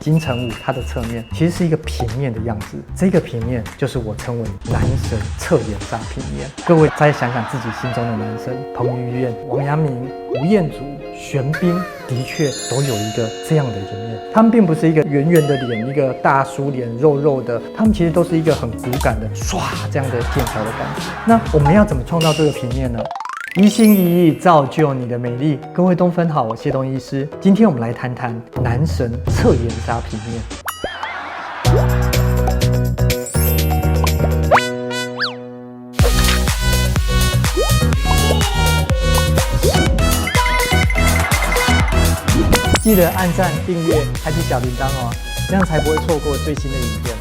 金城武它的侧面其实是一个平面的样子，这个平面就是我称为男神侧颜杀平面。各位再想想自己心中的男神，彭于晏、王阳明、吴彦祖、玄彬，的确都有一个这样的一面。他们并不是一个圆圆的脸，一个大叔脸肉肉的，他们其实都是一个很骨感的唰这样的线条的感觉。那我们要怎么创造这个平面呢？一心一意造就你的美丽。各位东芬好，我谢东医师。今天我们来谈谈男神侧颜杀平面。记得按赞、订阅、开启小铃铛哦，这样才不会错过最新的影片。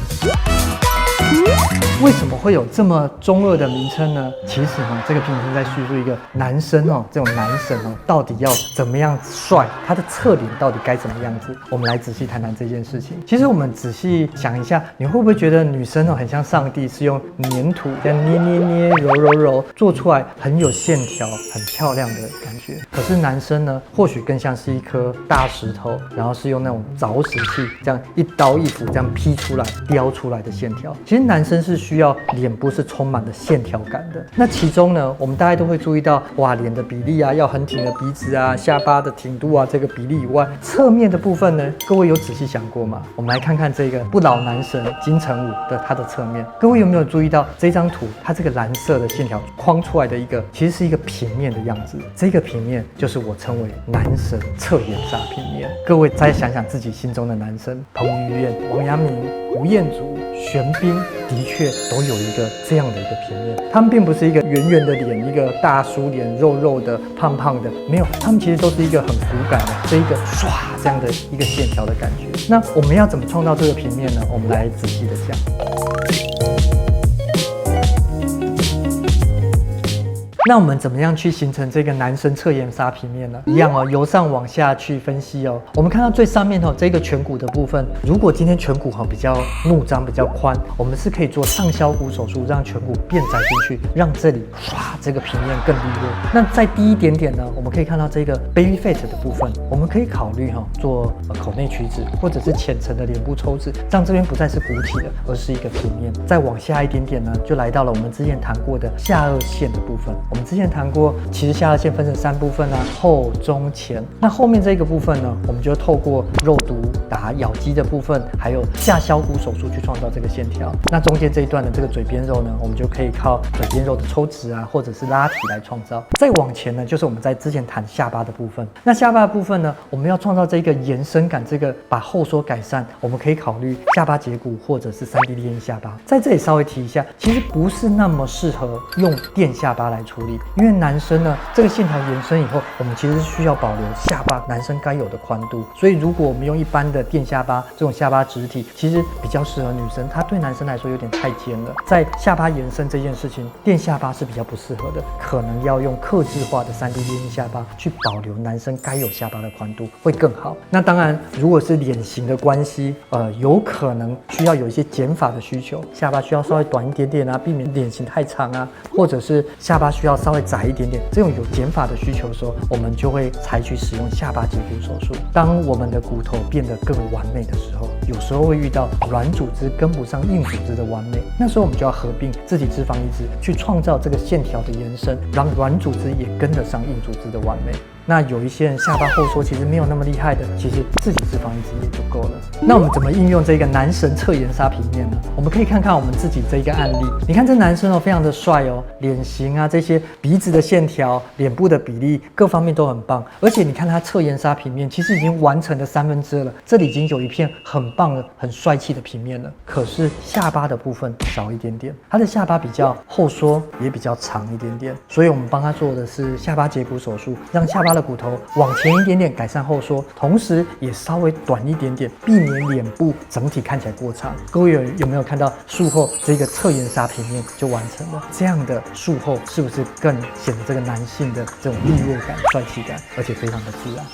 为什么会有这么中二的名称呢？其实呢，这个片是在叙述一个男生哦，这种男神哦，到底要怎么样帅，他的侧脸到底该怎么样子？我们来仔细谈谈这件事情。其实我们仔细想一下，你会不会觉得女生哦很像上帝，是用粘土这样捏捏捏、揉揉揉做出来很有线条、很漂亮的感觉？可是男生呢，或许更像是一颗大石头，然后是用那种凿石器这样一刀一斧这样劈出来、雕出来的线条。其实男生是需要脸部是充满了线条感的。那其中呢，我们大家都会注意到，哇，脸的比例啊，要很挺的鼻子啊，下巴的挺度啊，这个比例以外，侧面的部分呢，各位有仔细想过吗？我们来看看这个不老男神金城武的他的侧面，各位有没有注意到这张图，它这个蓝色的线条框出来的一个，其实是一个平面的样子。这个平面就是我称为男神侧颜杀平面。各位再想想自己心中的男神，彭于晏、王阳明、吴彦祖、玄彬，的确都有一个这样的一个平面。他们并不是一个圆圆的脸，一个大叔脸肉肉的、胖胖的，没有，他们其实都是一个很骨感的这一个唰这样的一个线条的感觉。那我们要怎么创造这个平面呢？我们来仔细的讲。那我们怎么样去形成这个男生侧颜杀平面呢？一样哦，由上往下去分析哦。我们看到最上面哦，这个颧骨的部分，如果今天颧骨比较怒张、比较宽，我们是可以做上削骨手术，让颧骨变窄进去，让这里唰这个平面更利落。那再低一点点呢，我们可以看到这个 baby fat 的部分，我们可以考虑做口内取脂，或者是浅层的脸部抽脂，让这边不再是鼓起的，而是一个平面。再往下一点点呢，就来到了我们之前谈过的下颚线的部分。我们之前谈过，其实下颚线分成3部分啊，后、中、前。那后面这个部分呢，我们就透过肉毒打咬肌的部分，还有下削骨手术去创造这个线条。那中间这一段的这个嘴边肉呢，我们就可以靠嘴边肉的抽脂啊，或者是拉提来创造。再往前呢，就是我们在之前谈下巴的部分。那下巴的部分呢，我们要创造这个延伸感，这个把后缩改善，我们可以考虑下巴截骨或者是3D 列印下巴。在这里稍微提一下，其实不是那么适合用垫下巴来处理。因为男生呢，这个线条延伸以后，我们其实是需要保留下巴男生该有的宽度，所以如果我们用一般的垫下巴这种下巴植体，其实比较适合女生，它对男生来说有点太尖了。在下巴延伸这件事情，垫下巴是比较不适合的，可能要用客制化的3D 列印下巴去保留男生该有下巴的宽度会更好。那当然，如果是脸型的关系，有可能需要有一些减法的需求，下巴需要稍微短一点点啊，避免脸型太长啊，或者是下巴需要稍微窄一点点，这种有减法的需求的时候，我们就会采取使用下巴截骨手术。当我们的骨头变得更完美的时候，有时候会遇到软组织跟不上硬组织的完美，那时候我们就要合并自体脂肪移植，去创造这个线条的延伸，让软组织也跟得上硬组织的完美。那有一些人下巴后缩其实没有那么厉害的，其实自体脂肪移植也就够了。那我们怎么应用这个男神侧颜杀平面呢？我们可以看看我们自己这一个案例。你看这男生非常的帅哦，脸型啊这些鼻子的线条、脸部的比例各方面都很棒。而且你看他侧颜杀平面，其实已经完成了2/3了，这里已经有一片很棒的、很帅气的平面了。可是下巴的部分少一点点，他的下巴比较后缩，也比较长一点点，所以我们帮他做的是下巴截骨手术，让下巴的骨头往前一点点，改善后缩，同时也稍微短一点点，避免脸部整体看起来过长。各位有没有看到术后这个侧颜杀平面就完成了？这样的术后是不是更显得这个男性的这种利落感、帅气感，而且非常的自然？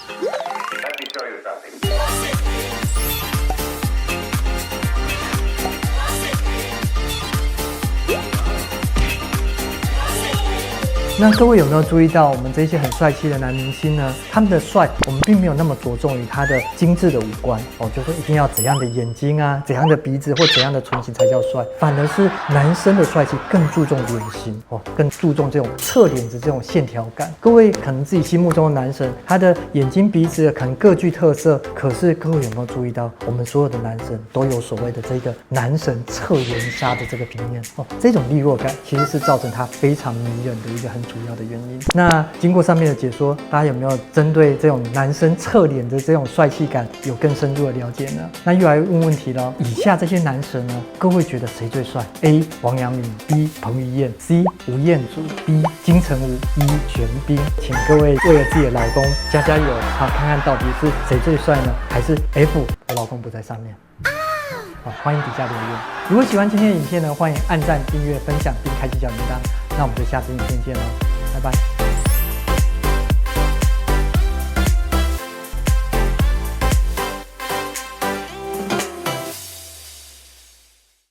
那各位有没有注意到，我们这些很帅气的男明星呢？他们的帅，我们并没有那么着重于他的精致的五官哦，就说一定要怎样的眼睛啊，怎样的鼻子或怎样的唇形才叫帅，反而是男生的帅气更注重脸型哦，更注重这种侧脸的这种线条感。各位可能自己心目中的男神，他的眼睛、鼻子可能各具特色，可是各位有没有注意到，我们所有的男生都有所谓的这个男神侧颜杀的这个平面哦，这种利落感其实是造成他非常迷人的一个很主要的原因。那经过上面的解说，大家有没有针对这种男生侧脸的这种帅气感有更深入的了解呢？那又来问问题了，以下这些男神呢，各位觉得谁最帅 ？A. 王阳明 B. 彭于晏 C. 吴彦祖 D. 金城武 E. 玄彬。请各位为了自己的老公加油啊，看看到底是谁最帅呢？还是 F. 我老公不在上面？好，欢迎底下留言。如果喜欢今天的影片呢，欢迎按赞、订阅、分享并开启小铃铛。那我们就下次影片见喽，拜拜。